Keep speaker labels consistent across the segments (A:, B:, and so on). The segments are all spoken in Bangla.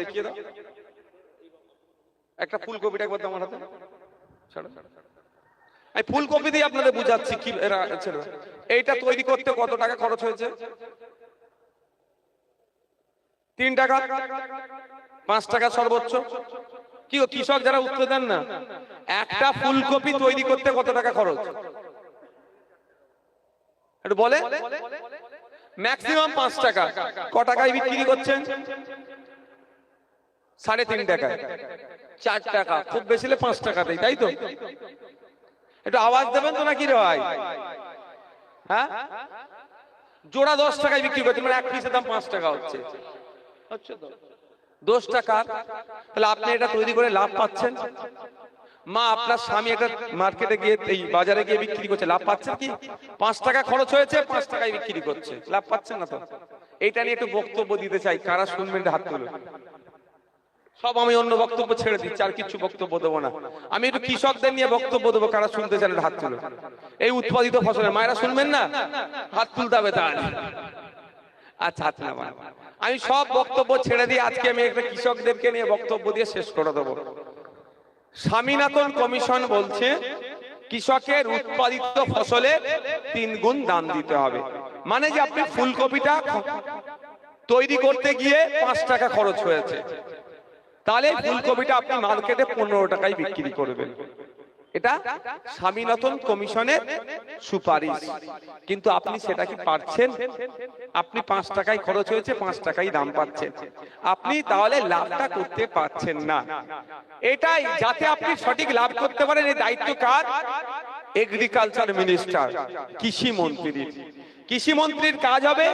A: দেখিয়ে দাও একটা ফুলকপিটা একবার আমার হাতে আমি ফুলকপি দিয়ে আপনাদের বুঝাচ্ছি কি এরা ছিল। এইটা তৈরি করতে কত টাকা খরচ হয়েছে? 3 টাকা 5 টাকা সর্বোচ্চ। কি কৃষক যারা উত্তর দেন না, একটা ফুলকপি তৈরি করতে কত টাকা খরচ একটু বলে? ম্যাক্সিমাম 5 টাকা। ক টাকায় বিক্রি করছেন? 3.5 টাকায়। 4 টাকা, খুব বেশি হলে 5 টাকাতেই, তাই তো? একটু আওয়াজ দেবেন তো নাকি রে ভাই? হ্যাঁ, জোড়া 10 টাকায় বিক্রি করছেন, মানে এক পিসের দাম 5 টাকা হচ্ছে। হচ্ছে তো 10 টাকা। তাহলে আপনি এটা তৈরি করে লাভ পাচ্ছেন? মা আপনার স্বামী একটা মার্কেটে গিয়ে এই বাজারে গিয়ে বিক্রি করছে, লাভ পাচ্ছেন কি? 5 টাকা খরচ হয়েছে, 5 টাকায় বিক্রি করছে, লাভ পাচ্ছেন না তো? এইটা নিয়ে একটু বক্তব্য দিতে চাই, কারা শুনবেন হাত তুলুন। সব আমি অন্য বক্তব্য ছেড়ে দিচ্ছি, আর কিছু বক্তব্য দেবো না। আমি একটু কৃষকদের নিয়ে বক্তব্য দেবো, কারা শুনতে চান হাত তুলুন। এই উৎপাদিত ফসলের মায়েরা শুনবেন না, হাত তুলতে হবে তাহলে। আচ্ছা হাত না, আমি সব বক্তব্য ছেড়ে দিয়ে আজকে আমি একটা কৃষকদেরকে নিয়ে বক্তব্য দিয়ে শেষ করে দেবো। স্বামীনাথন কমিশন বলছে কৃষকের উৎপাদিত ফসলে 3 গুণ দাম দিতে হবে। মানে যে আপনি ফুলকপিটা তৈরি করতে গিয়ে 5 টাকা খরচ হয়েছে, তাহলে ফুলকপিটা আপনি মার্কেটে 15 টাকায় বিক্রি করবেন। এটা স্বামীনাথন কমিশনের সুপারিশ। কিন্তু আপনি সেটা কি পাচ্ছেন? আপনি 5 টাকায় খরচ হয়েছে, 5 টাকায় দাম পাচ্ছেন, আপনি তাহলে লাভটা করতে পারছেন না। এটাই যাতে আপনি সঠিক লাভ করতে পারেন, এই দায়িত্ব কার? এগ্রিকালচার মিনিস্টার, কৃষি মন্ত্রীর। কৃষি মন্ত্রীর কাজ হবে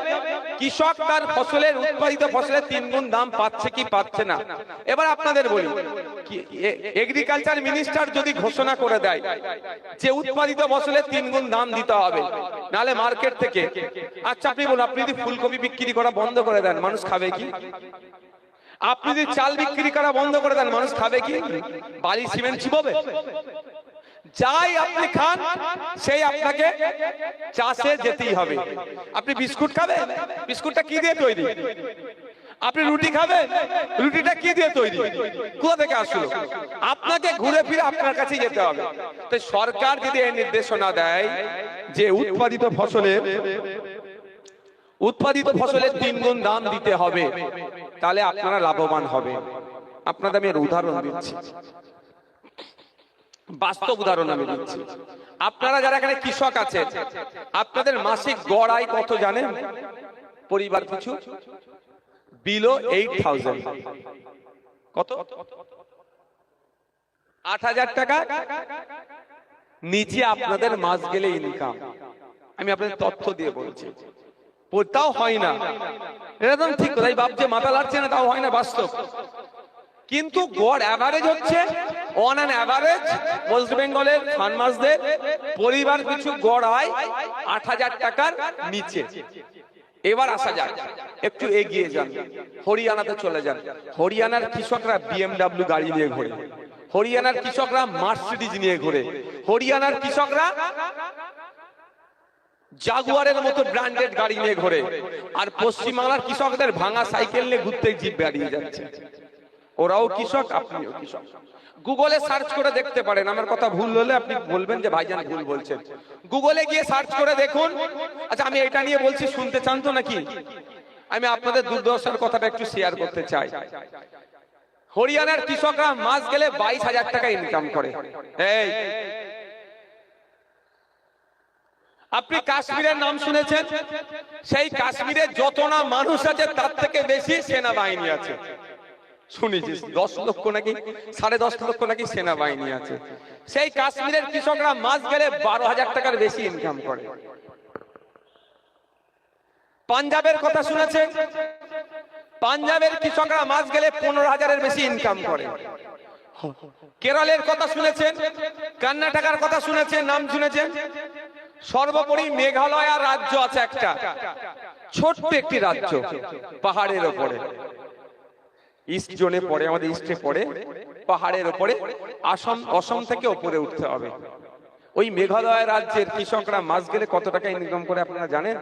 A: কৃষক তার ফসলের উৎপাদিত ফসলের 3 গুণ দাম পাচ্ছে কি পাচ্ছে না। এবার আপনাদের বলি, এগ্রিকালচার মিনিস্টার যদি ঘোষণা করে দেয় যে উৎপাদিত ফসলের 3 গুণ দাম দিতে হবে, নালে মার্কেট থেকে, আচ্ছা আপনি বলুন, আপনি যদি ফুলকপি বিক্রি করা বন্ধ করে দেন, মানুষ খাবে কি? আপনি যদি চাল বিক্রি করা বন্ধ করে দেন, মানুষ খাবে কি? বালি সিমেন্ট চিবোবে? যাই আপনি খান সেই আপনাকে চাষে যেতেই হবে। আপনি বিস্কুট খাবেন, বিস্কুটটা কি দিয়ে তৈরি? আপনি রুটি খাবেন, রুটিটা কি দিয়ে তৈরি? কোথা থেকে আসলো? আপনাকে ঘুরে ফিরে আপনার কাছে যেতে হবে। তো সরকার যদি এই নির্দেশনা দেয় যে উৎপাদিত ফসলের 3 গুণ দাম দিতে হবে, তাহলে আপনারা লাভবান হবে। আপনাদের আমি এর উদাহরণ দিচ্ছি, বাস্তব উদাহরণ আমি দিচ্ছি। আপনারা যারা এখানে কৃষক আছেন, আপনাদের মাসিক গড় আয় কত জানেন? পরিবার পিছু বিলো 8,000। কত? 8,000 টাকা নিচে আপনাদের মাস গেলে ইনকাম। আমি আপনাদের তথ্য দিয়ে বলছি, তাও হয় না। এরকম ঠিক কথা, ভাবছে মাথা লাগছে না, তাও হয় না বাস্তব। কিন্তু গড় অ্যাভারেজ হচ্ছে, অন অ্যান অ্যাভারেজ ওয়েস্ট বেঙ্গলের ফার্মার্সদের পরিবার পিছু গড় আয় 8,000 টাকার নিচে। এবার আসা যাক, একটু এগিয়ে যান, হরিয়ানাতে চলে যান। হরিয়ানার কৃষকরা BMW গাড়ি নিয়ে ঘোরে, হরিয়ানার কৃষকরা মার্সিডিজ নিয়ে ঘোরে, হরিয়ানার কৃষকরা জাগুয়ারের মতো ব্র্যান্ডেড গাড়ি নিয়ে ঘোরে, আর পশ্চিমবাংলার কৃষকদের ভাঙা সাইকেল নিয়ে ঘুরতে জিপ বেরিয়ে যাচ্ছে। ওরাও কৃষক, আপনিও কৃষক। গুগলে সার্চ করে দেখতে পারেন, আমার কথা ভুল হলে আপনি বলবেন যে ভাইজান ভুল বলছেন। গুগলে গিয়ে সার্চ করে দেখুন। আচ্ছা আমি এটা নিয়ে বলছি, শুনতে চান তো নাকি? আমি আপনাদের দুর্দশার কথাটা একটু শেয়ার করতে চাই। হরিয়ানার কৃষকরা মাস গেলে 22,000 টাকা ইনকাম করে। এই আপনি কাশ্মীরের নাম শুনেছেন? সেই কাশ্মীরে যত না মানুষ আছে তার থেকে বেশি সেনাবাহিনী আছে। শুনেছি 10 লক্ষ নাকি 10.5 লক্ষ নাকি সেনাবাহিনী আছে। সেই কাশ্মীরের কৃষকরা মাস গেলে 12,000 টাকার বেশি ইনকাম করে। পাঞ্জাবের কথা শুনেছেন? পাঞ্জাবের কৃষকরা মাস গেলে 15,000-এর বেশি ইনকাম করে। কেরলের কথা শুনেছেন? কর্ণাটকের কথা শুনেছেন? নাম শুনেছেন? সর্বোপরি মেঘালয় রাজ্য আছে একটা, ছোট্ট একটি রাজ্য পাহাড়ের ওপরে, ইস্ট জোনে পড়ে, আমাদের ইস্টে পড়ে, পাহাড়ের উপরে। অসম থেকে উপরে উঠতে হবে। ওই মেঘালয় রাজ্যের কৃষকরা মাস গেলে কত টাকা ইনকাম করে আপনারা জানেন?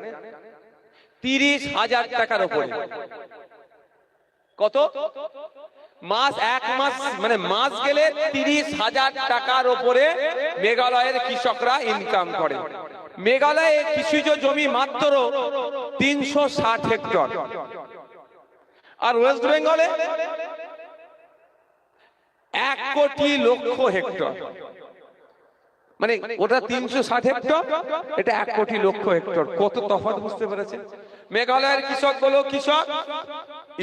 A: 30,000 টাকার উপরে। কত মাস, এক মাস মানে মাস গেলে 30,000 টাকার উপরে মেঘালয়ের কৃষকরা ইনকাম করে। মেঘালয়ে কৃষিজ জমি মাত্র 360 হেক্টর, আর ওয়েস্ট বেঙ্গলে 1 কোটি লক্ষ হেক্টর। মানে ওটা 360 হেক্টর, এটা 1 কোটি লক্ষ হেক্টর। কত তফাৎ বুঝতে পেরেছেন? মেঘালয়ের কৃষক গুলো কৃষক,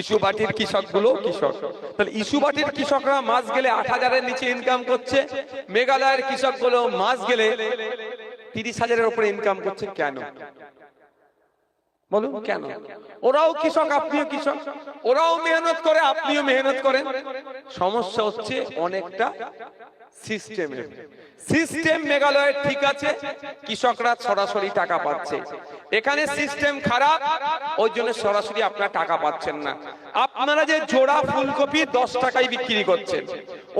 A: ইস্যুবাটির কৃষক গুলো কৃষক। তাহলে ইস্যুবাটির কৃষকরা মাস গেলে 8,000-এর নিচে ইনকাম করছে, মেঘালয়ের কৃষক গুলো মাস গেলে 30,000-এর উপরে ইনকাম করছে। কেন বলুন কেন? ওরাও কৃষক, আপনিও কৃষক, ওরাও মেহনত করে, আপনিও মেহনত করেন। সমস্যা হচ্ছে অনেকটা সিস্টেমের। সিস্টেম মেঘালয়ের ঠিক আছে, কৃষকরা সরাসরি টাকা পাচ্ছে। এখানে সিস্টেম খারাপ, ওই জন্য সরাসরি আপনারা টাকা পাচ্ছেন না। আপনারা যে জোড়া ফুলকপি 10 টাকায় বিক্রি করছেন,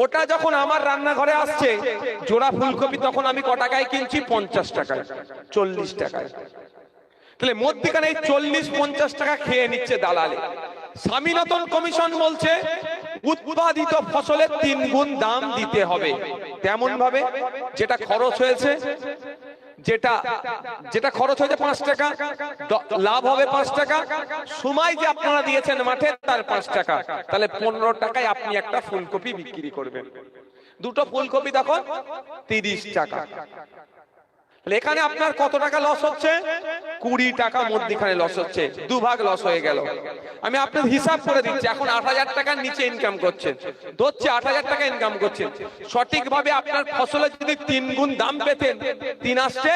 A: ওটা যখন আমার রান্নাঘরে আসছে জোড়া ফুলকপি, তখন আমি ক টাকায় কিনছি? 50 টাকায়, 40 টাকায়। তাহলে মধ্যখানে 40-50 টাকা খেয়ে নিচ্ছে দালালে। স্বামীনাথন কমিশন বলছে উৎপাদিত ফসলের 3 গুণ দাম দিতে হবে। তেমন ভাবে যেটা খরচ হয়েছে, যেটা খরচ হয়েছে 5 টাকা, লাভ হবে 5 টাকা, সময় যে আপনারা দিয়েছেন মাঠে তার 5 টাকা, তাহলে 15 টাকায় আপনি একটা ফুলকপি বিক্রি করবেন। দুটো ফুলকপি দেখো 30 টাকা। এখানে আপনার কত টাকা লস হচ্ছে? 20 টাকা মধ্যখানে লস হচ্ছে, দুভাগ লস হয়ে গেল। আমি আপনার হিসাব করে দিচ্ছি। এখন 8,000 টাকার নিচে ইনকাম করছেন, ধরছে 8,000 টাকা ইনকাম করছেন। সঠিকভাবে আপনার ফসলের যদি 3 গুণ দাম পেতেন, 3 আসছে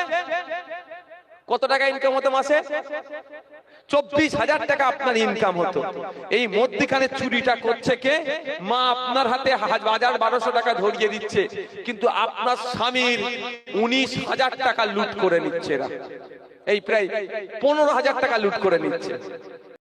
A: কত টাকা ইনকাম হতো মাসে? 24,000 টাকা আপনার ইনকাম হতো। এই মধ্যখানে চুরিটা করছে কে? মা আপনার হাতে 1,000-1,200 টাকা ধরিয়ে দিচ্ছে, কিন্তু আপনার স্বামীর 19,000 টাকা লুট করে নিচ্ছে এরা। এই প্রায় 15,000 টাকা লুট করে নিচ্ছে।